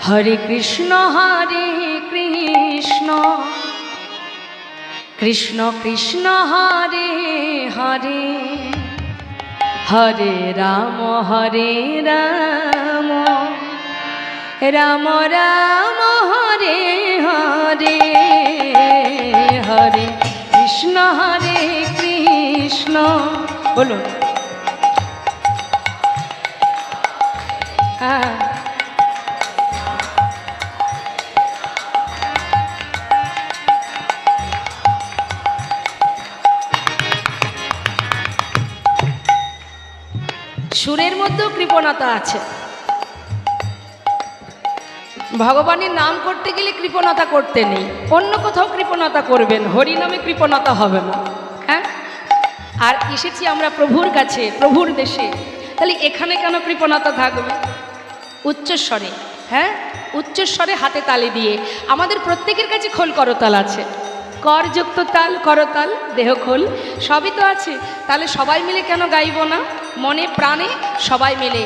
হরে কৃষ্ণ কৃষ্ণ কৃষ্ণ হরে হরে হরে রাম রাম রাম হরে হরে হরে কৃষ্ণ বলুন। হ্যাঁ, সুরের মধ্যেও কৃপণতা আছে। ভগবানের নাম করতে গেলে কৃপণতা করতে নেই, অন্য কোথাও কৃপণতা করবেন, হরি নামে কৃপণতা হবে না। হ্যাঁ, আর এসেছি আমরা প্রভুর কাছে, প্রভুর দেশে, তাহলে এখানে কেন কৃপণতা থাকবে? উচ্চস্বরে, হ্যাঁ উচ্চস্বরে হাতে তালি দিয়ে। আমাদের প্রত্যেকের কাছে খোল করতাল আছে, করযুক্ত তাল, করতাল, দেহখোল সবই তো আছে। তাহলে সবাই মিলে কেন গাইব না? মনে প্রাণে সবাই মিলে।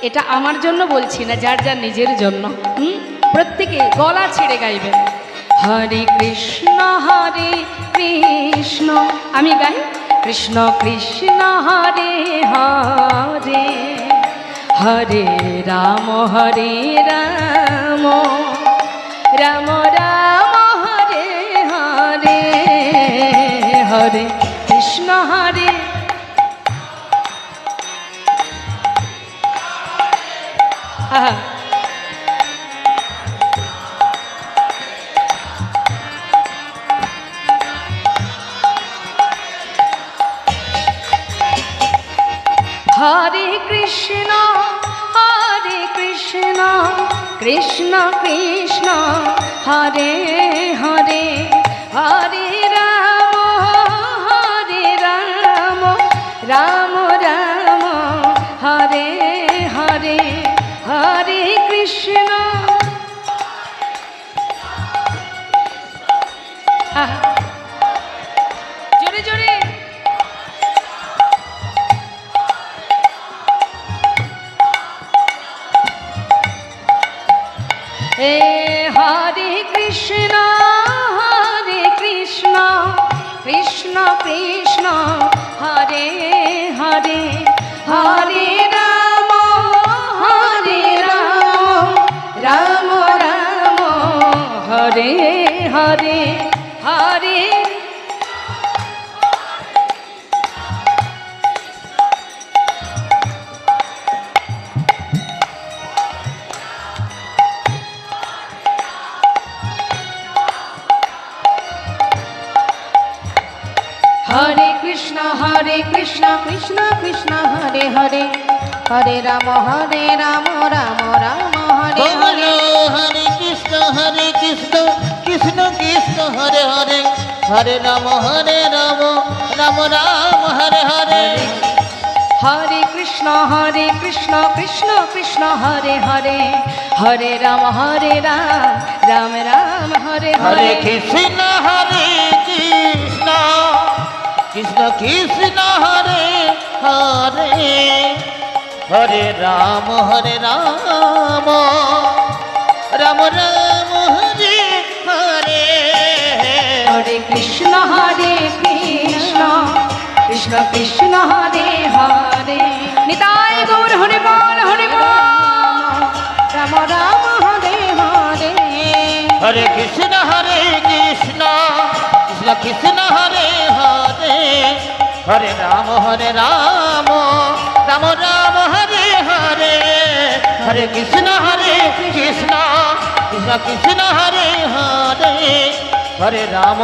এটা আমার জন্য বলছি না, যার যার নিজের জন্য। প্রত্যেকে গলা ছেড়ে গাইবেন। হরে কৃষ্ণ আমি গাই কৃষ্ণ কৃষ্ণ হরে হরে হরে রাম রাম রাম হরে হরে হরে কৃষ্ণ হরে হরে কৃষ্ণ কৃষ্ণ কৃষ্ণ হরে হরে হরে রাম রাম রাম হরে হরে হরে কৃষ্ণ। জোরে জোরে হরে কৃষ্ণ কৃষ্ণ কৃষ্ণ হরে হরে হরে রাম রাম রাম হরে হরে হরে হরে কৃষ্ণ কৃষ্ণ কৃষ্ণ হরে হরে হরে রাম রাম রাম হরে হরে হরে কৃষ্ণ কৃষ্ণ কৃষ্ণ হরে হরে হরে রাম রাম রাম হরে হরে হরে কৃষ্ণ কৃষ্ণ কৃষ্ণ হরে হরে হরে রাম রাম রাম হরে হরে কৃষ্ণ কৃষ্ণ কৃষ্ণ কৃষ্ণ হরে হরে হরে রাম রাম রাম রাম হরে হরে হরে কৃষ্ণ কৃষ্ণ কৃষ্ণ কৃষ্ণ হরে হরে নিতাই গৌর হরে বল রাম রাম হরে হরে হরে কৃষ্ণ কৃষ্ণ কৃষ্ণ কৃষ্ণ হরে হরে হরে রাম রাম রাম রাম হরে হরে হরে কৃষ্ণ কৃষ্ণ কৃষ্ণ কৃষ্ণ হরে হরে হরে রাম